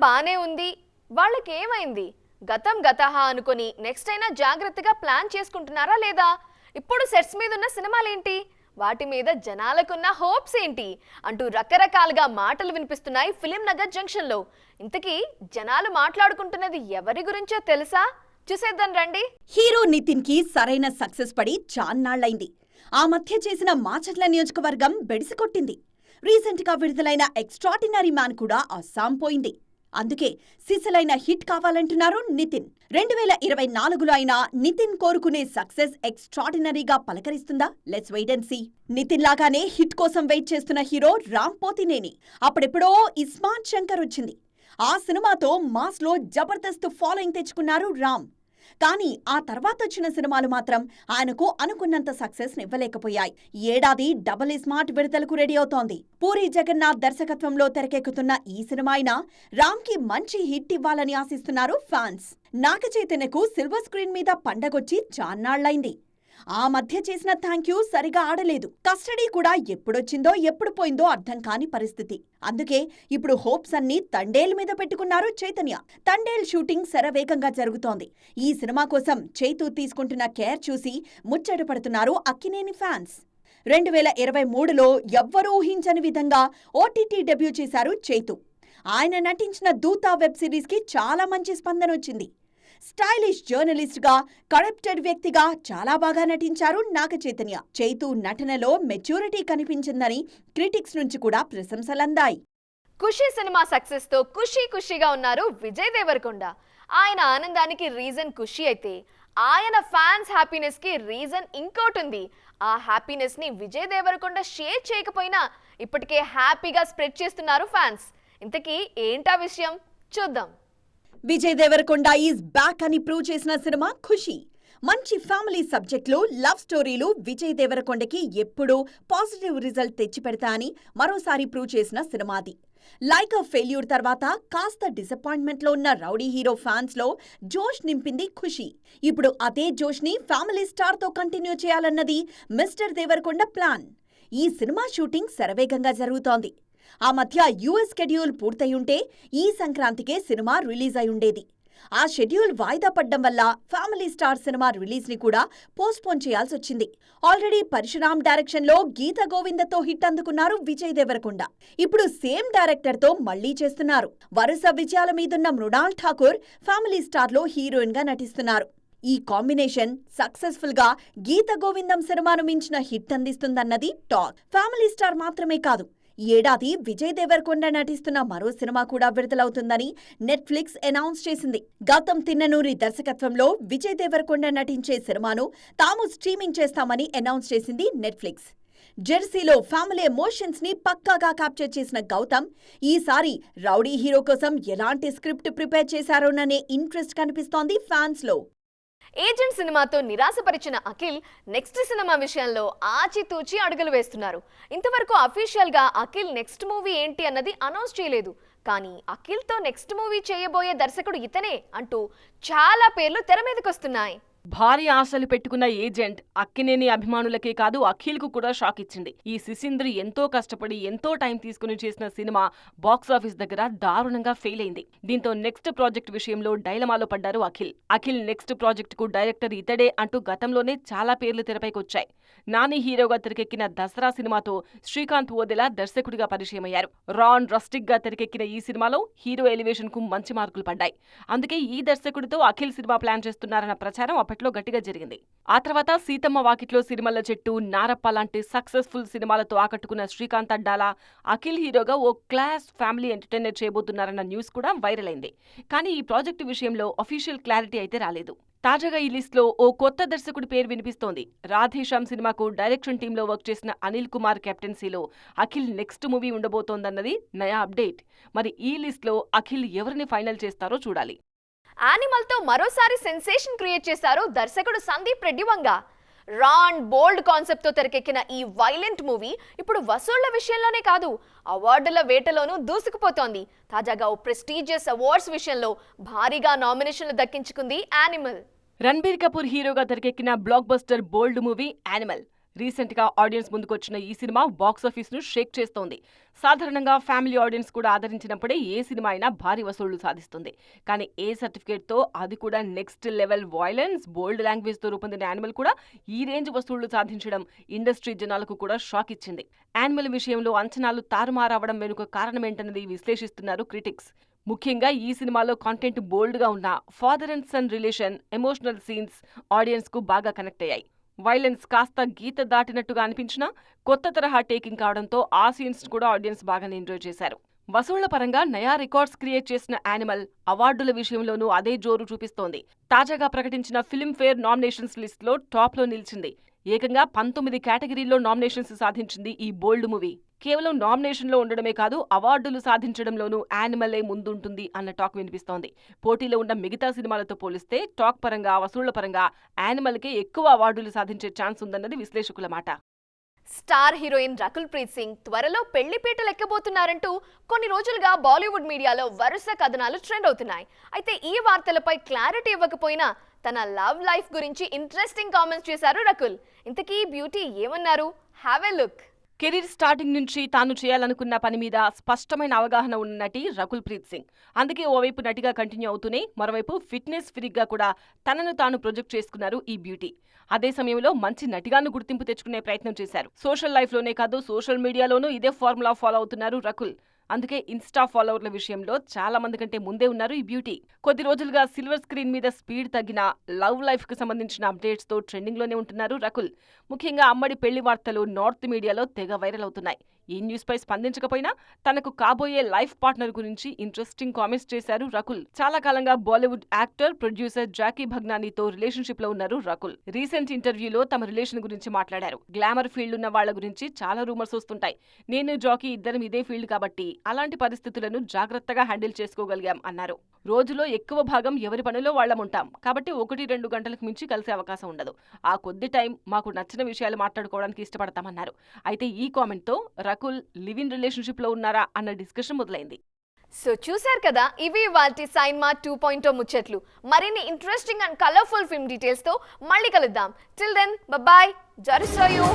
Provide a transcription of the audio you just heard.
బానే ఉంది, వాళ్ళకేమైంది? గతం గతహ అనుకుని నెక్స్ట్ అయినా జాగ్రత్తగా ప్లాన్ చేసుకుంటున్నారా లేదా? ఇప్పుడు సెట్స్ మీద ఉన్న సినిమాలేంటి, వాటి మీద జనాలకున్న హోప్స్ ఏంటి అంటూ రకరకాలుగా మాటలు వినిపిస్తున్నాయి ఫిలిం నగర్ జంక్షన్ లో. ఇంతకీ జనాలు మాట్లాడుకుంటున్నది ఎవరి గురించో తెలుసా? చూసేద్దాం రండి. హీరో నితిన్ కి సరైన సక్సెస్ పడి చాన్నాళ్లైంది. ఆ మధ్య చేసిన మాచర్ల నియోజకవర్గం బెడిసికొట్టింది. రీసెంట్ గా విడుదలైన ఎక్స్ట్రాడినరీ మ్యాన్ కూడా అస్సాం పోయింది. అందుకే సిసలైన హిట్ కావాలంటున్నారు నితిన్. 2024లో అయినా నితిన్ కోరుకునే సక్సెస్ ఎక్స్ట్రాడినరీగా పలకరిస్తుందా? Let's wait and see. Nithin లాగానే హిట్ కోసం వెయిట్ చేస్తున్న హీరో రామ్ పోతినేని. అప్పుడెప్పుడో ఇస్మార్ట్ శంకర్ వచ్చింది. ఆ సినిమాతో మాస్ లో జబర్దస్త్ ఫాలోయింగ్ తెచ్చుకున్నారు రామ్. కానీ ఆ తర్వాత వచ్చిన సినిమాలు మాత్రం ఆయనకు అనుకున్నంత సక్సెస్ ఇవ్వలేకపోయాయి. ఏడాది డబుల్ స్మార్ట్ విడుదలకు రెడీ అవుతోంది. పూరి జగన్నాథ్ దర్శకత్వంలో తెరకెక్కుతున్న ఈ సినిమా అయినా రామ్ కి మంచి హిట్ ఇవ్వాలని ఆశిస్తున్నారు ఫ్యాన్స్. నాగ చైతన్యకు సిల్వర్ స్క్రీన్ మీద పండగొచ్చి చాన్నాళ్లైంది. ఆ మధ్య చేసిన థ్యాంక్ యూ సరిగా ఆడలేదు. కస్టడీ కూడా ఎప్పుడొచ్చిందో ఎప్పుడు పోయిందో అర్థం కాని పరిస్థితి. అందుకే ఇప్పుడు హోప్స్ అన్ని తండేల్ మీద పెట్టుకున్నారు చైతన్య. తండేల్ షూటింగ్ శరవేగంగా జరుగుతోంది. ఈ సినిమా కోసం చైతూ తీసుకుంటున్న కేర్ చూసి ముచ్చట పడుతున్నారు అక్కినేని ఫ్యాన్స్. 2023లో ఎవ్వరూ ఊహించని విధంగా ఓటీటీ డెబ్యూ చేశారు చైతూ. ఆయన నటించిన దూత వెబ్ సిరీస్ కి చాలా మంచి స్పందన వచ్చింది. స్టైలిష్ జర్నలిస్ట్ గా, కరప్టెడ్ వ్యక్తిగా చాలా బాగా నటించారు నాగ చైతన్య. చైతూ నటనలో మెచ్యూరిటీ కనిపించిందని క్రిటిక్స్ నుంచి కూడా ప్రశంసలందాయి. ఖుషి సినిమా సక్సెస్ తో ఖుషీగా ఉన్నారు విజయ్ దేవరకొండ. ఆయన ఆనందానికి రీజన్ ఖుషి అయితే, ఆయన ఫ్యాన్స్ హ్యాపీనెస్ కి రీజన్ ఇంకోటి. ఆ హ్యాపీనెస్ ని విజయ్ దేవరకొండ షేర్ చేయకపోయినా ఇప్పటికే హ్యాపీగా స్ప్రెడ్ చేస్తున్నారు ఫ్యాన్స్. ఇంతకీ ఏంటా విషయం చూద్దాం. విజయ్ దేవరకొండ ఈజ్ బ్యాక్ అని ప్రూవ్ చేసిన సినిమా ఖుషి. మంచి ఫ్యామిలీ సబ్జెక్టులు, లవ్ స్టోరీలు విజయ్ దేవరకొండకి ఎప్పుడూ పాజిటివ్ రిజల్ట్ తెచ్చిపెడతా అని మరోసారి ప్రూవ్ చేసిన సినిమాది. లైక్ అ ఫెయిల్యూర్ తర్వాత కాస్త డిసప్పాయింట్మెంట్ లో ఉన్న రౌడీ హీరో ఫ్యాన్స్ లో జోష్ నింపింది ఖుషి. ఇప్పుడు అదే జోష్ ని ఫ్యామిలీ స్టార్ తో కంటిన్యూ చేయాలన్నది మిస్టర్ దేవరకొండ ప్లాన్. ఈ సినిమా షూటింగ్ శరవేగంగా జరుగుతోంది. ఆ మధ్య యుఎస్ షెడ్యూల్ పూర్తయుంటే ఈ సంక్రాంతికే సినిమా రిలీజ్ అయి ఉండేది. ఆ షెడ్యూల్ వాయిదా పడ్డం వల్ల ఫ్యామిలీ స్టార్ సినిమా రిలీజ్ ని కూడా పోస్ట్పోన్ చేయాల్సొచ్చింది. ఆల్రెడీ పరశురామ్ డైరెక్షన్ లో గీత గోవిందతో హిట్ అందుకున్నారు విజయ్ దేవరకొండ. ఇప్పుడు సేమ్ డైరెక్టర్ తో మళ్లీ చేస్తున్నారు. వరుస విజయాల మీదున్న మృణాల్ ఠాకూర్ ఫ్యామిలీ స్టార్ లో హీరోయిన్ గా నటిస్తున్నారు. ఈ కాంబినేషన్ సక్సెస్ఫుల్ గా గీత గోవిందం సినిమాను మించిన హిట్ అందిస్తుందన్నది టాక్. ఫ్యామిలీ స్టార్ మాత్రమే కాదు, ఈ ఏడాది విజయ్ దేవరకొండ నటిస్తున్న మరో సినిమా కూడా విడుదలవుతుందని నెట్ఫ్లిక్స్ అనౌన్స్ చేసింది. గౌతమ్ తిన్ననూరి దర్శకత్వంలో విజయ్ దేవరకొండ నటించే సినిమాను తాము స్ట్రీమింగ్ చేస్తామని అనౌన్స్ చేసింది నెట్ఫ్లిక్స్. జెర్సీలో ఫ్యామిలీ ఎమోషన్స్ ని పక్కాగా క్యాప్చర్ చేసిన గౌతమ్ ఈసారి రౌడీ హీరో కోసం ఎలాంటి స్క్రిప్ట్ ప్రిపేర్ చేశారోననే ఇంట్రెస్ట్ కనిపిస్తోంది ఫ్యాన్స్ లో. ఏజెంట్ సినిమాతో నిరాశపరిచిన అఖిల్ నెక్స్ట్ సినిమా విషయంలో ఆచితూచి అడుగులు వేస్తున్నారు. ఇంతవరకు అఫీషియల్ గా అఖిల్ నెక్స్ట్ మూవీ ఏంటి అన్నది అనౌన్స్ చేయలేదు. కానీ అఖిల్ తో నెక్స్ట్ మూవీ చేయబోయే దర్శకుడు ఇతనే అంటూ చాలా పేర్లు తెర మీదకొస్తున్నాయి. భారీ ఆశలు పెట్టుకున్న ఏజెంట్ అక్కినేని అభిమానులకే కాదు అఖిల్ కు కూడా షాక్ ఇచ్చింది. ఈ సిసింద్రి ఎంతో కష్టపడి ఎంతో టైం తీసుకుని చేసిన సినిమా బాక్సాఫీస్ దగ్గర దారుణంగా ఫెయిల్ అయింది. దీంతో నెక్స్ట్ ప్రాజెక్ట్ విషయంలో డైలమాలో పడ్డారు అఖిల్. అఖిల్ నెక్స్ట్ ప్రాజెక్ట్ కు డైరెక్టర్ ఇతడే అంటూ గతంలోనే చాలా పేర్లు తెరపైకి వచ్చాయి. నాని హీరోగా తెరకెక్కిన దసరా సినిమాతో శ్రీకాంత్ ఓదెలా దర్శకుడిగా పరిచయమయ్యారు. రాన్ రస్టిక్ గా తెరకెక్కిన ఈ సినిమాలో హీరో ఎలివేషన్ కు మంచి మార్కులు పడ్డాయి. అందుకే ఈ దర్శకుడితో అఖిల్ సినిమా ప్లాన్ చేస్తున్నారన్న ప్రచారం లో గట్టిగా జరిగింది. ఆ తర్వాత సీతమ్మ వాకిట్లో సిరిమల్ల చెట్టు, నారప్ప లాంటి సక్సెస్ఫుల్ సినిమాలతో ఆకట్టుకున్న శ్రీకాంత్ అడ్డాలా అఖిల్ హీరోగా ఓ క్లాస్ ఫ్యామిలీ ఎంటర్టైనర్ చేయబోతున్నారన్న న్యూస్ కూడా వైరల్ అయింది. కానీ ఈ ప్రాజెక్టు విషయంలో అఫీషియల్ క్లారిటీ అయితే రాలేదు. తాజాగా ఈ లిస్ట్ లో ఓ కొత్త దర్శకుడి పేరు వినిపిస్తోంది. రాధేశ్యామ్ సినిమాకు డైరెక్షన్ టీంలో వర్క్ చేసిన అనిల్ కుమార్ కెప్టెన్సీలో అఖిల్ నెక్స్ట్ మూవీ ఉండబోతోందన్నది నయా అప్డేట్. మరి ఈ లిస్ట్ లో అఖిల్ ఎవరిని ఫైనల్ చేస్తారో చూడాలి. యానిమల్ తో మరోసారి సెన్సేషన్ క్రియేట్ చేశారు దర్శకుడు సందీప్ రెడ్డి వంగ. రాన్ బోల్డ్ కాన్సెప్ట్ తో తెరకెక్కిన ఈ వైలెంట్ మూవీ ఇప్పుడు వసూళ్ల విషయంలోనే కాదు, అవార్డుల వేటలోనూ దూసుకుపోతోంది. తాజాగా ఓ ప్రెస్టీజియస్ అవార్డ్స్ విషయంలో భారీగా నామినేషన్లు దక్కించుకుంది యానిమల్. రణబీర్ కపూర్ హీరోగా తెరకెక్కిన బ్లాక్ బస్టర్ బోల్డ్ మూవీ యానిమల్ రీసెంట్ గా ఆడియన్స్ ముందుకొచ్చిన ఈ సినిమా బాక్సాఫీస్ ను షేక్ చేస్తోంది. సాధారణంగా ఫ్యామిలీ ఆడియన్స్ కూడా ఆదరించినప్పుడే ఏ సినిమా అయినా భారీ వసూళ్లు సాధిస్తుంది. కానీ ఏ సర్టిఫికేట్ తో, అది కూడా నెక్స్ట్ లెవెల్ వైలెన్స్, బోల్డ్ లాంగ్వేజ్ తో రూపొందిన యానిమల్ కూడా ఈ రేంజ్ వసూళ్లు సాధించడం ఇండస్ట్రీ జనాలకు కూడా షాక్ ఇచ్చింది. యానిమల్ విషయంలో అంచనాలు తారుమారవడం వెనుక కారణమేంటన్నది విశ్లేషిస్తున్నారు క్రిటిక్స్. ముఖ్యంగా ఈ సినిమాలో కంటెంట్ బోల్డ్ గా ఉన్న father and son relation, emotional scenes audience కు బాగా కనెక్ట్ అయ్యాయి. వైలెన్స్ కాస్త గీత దాటినట్టుగా అనిపించినా కొత్త తరహా టేకింగ్ కావడంతో ఆ సీన్స్ కూడా ఆడియన్స్ బాగానే ఎంజాయ్ చేశారు. వసూళ్ల పరంగా నయా రికార్డ్స్ క్రియేట్ చేసిన యానిమల్ అవార్డుల విషయంలోనూ అదే జోరు చూపిస్తోంది. తాజాగా ప్రకటించిన ఫిల్మ్ఫేర్ నామినేషన్స్ లిస్ట్ లో టాప్ లో నిలిచింది. ఏకంగా 19 కేటగిరీల్లో నామినేషన్స్ సాధించింది ఈ బోల్డ్ మూవీ. కేవలం నామినేషన్లో ఉండడమే కాదు, అవార్డులు సాధించడంలోనూ యానిమలే ముందుంటుంది అన్న టాక్ వినిపిస్తోంది. పోటీలో ఉన్న మిగతా సినిమాలతో పోలిస్తే టాక్ పరంగా, వసూళ్ల పరంగా యానిమల్కే ఎక్కువ అవార్డులు సాధించే ఛాన్స్ ఉందన్నది విశ్లేషకుల మాట. స్టార్ హీరోయిన్ రకుల్ ప్రీత్ సింగ్ త్వరలో పెళ్లిపీటలు ఎక్కబోతున్నారంటూ కొన్ని రోజులుగా బాలీవుడ్ మీడియాలో వరుస కథనాలు ట్రెండ్ అవుతున్నాయి. అయితే ఈ వార్తలపై క్లారిటీ ఇవ్వకపోయినా తన లవ్ లైఫ్ గురించి ఇంట్రెస్టింగ్ కామెంట్స్ చేశారు రకుల్. ఇంతకీ బ్యూటీ ఏమన్నారు? Have a look. Career starting నుంచి తాను చేయాలనుకున్న పని మీద స్పష్టమైన అవగాహన ఉన్న నటి రకుల్ ప్రీత్ సింగ్. అందుకే ఓవైపు నటిగా కంటిన్యూ అవుతూనే మరోవైపు ఫిట్నెస్ ఫ్రీక్గా కూడా తనను తాను ప్రొజెక్ట్ చేసుకున్నారు ఈ బ్యూటీ. అదే సమయంలో మంచి నటిగాను గుర్తింపు తెచ్చుకునే ప్రయత్నం చేశారు. సోషల్ లైఫ్లోనే కాదు, సోషల్ మీడియాలోనూ ఇదే ఫార్ములా ఫాలో అవుతున్నారు రకుల్. అందుకే ఇన్స్టా ఫాలోవర్ల విషయంలో చాలా మంది కంటే ముందే ఉన్నారు ఈ బ్యూటీ. కొద్ది రోజులుగా సిల్వర్ స్క్రీన్ మీద స్పీడ్ తగ్గిన లవ్ లైఫ్ కు సంబంధించిన అప్డేట్స్ తో ట్రెండింగ్ లోనే ఉంటున్నారు రకుల్. ముఖ్యంగా అమ్మడి పెళ్లి వార్తలు నార్త్ మీడియాలో తెగ వైరల్ అవుతున్నాయి. ఈ న్యూస్ పై స్పందించకపోయినా తనకు కాబోయే లైఫ్ పార్ట్నర్ గురించి ఇంట్రెస్టింగ్ కామెంట్స్ చేశారు రకుల్. చాలా కాలంగా బాలీవుడ్ యాక్టర్, ప్రొడ్యూసర్ జాకీ భగ్నానీతో రిలేషన్షిప్ లో ఉన్నారు రకుల్. రీసెంట్ ఇంటర్వ్యూలో తమ రిలేషన్ గురించి మాట్లాడారు. గ్లామర్ ఫీల్డ్ ఉన్న వాళ్ల గురించి చాలా రూమర్స్ వస్తుంటాయి. నేను జాకీ ఇద్దరం ఇదే ఫీల్డ్ కాబట్టి అలాంటి పరిస్థితులను జాగ్రత్తగా హ్యాండిల్ చేసుకోగలిగాం అన్నారు. రోజులో ఎక్కువ భాగం ఎవరి పనిలో వాళ్లం ఉంటాం కాబట్టి 1-2 గంటలకు మించి కలిసే అవకాశం ఉండదు. ఆ కొద్ది టైం మాకు నచ్చిన విషయాలు మాట్లాడుకోవడానికి ఇష్టపడతామన్నారు. అయితే ఈ కామెంట్ తో రకుల్ లివ్ ఇన్ రిలేషన్షిప్ లో ఉన్నారా అన్న డిస్కషన్ మొదలైంది. సో చూశారు కదా, ఇవి వాల్టి సైన్మా 2.0 ముచ్చట్లు. మరిన్ని interesting and colourful film details తో మళ్ళీ కలుద్దాం. Till then bye, జరుసోయు.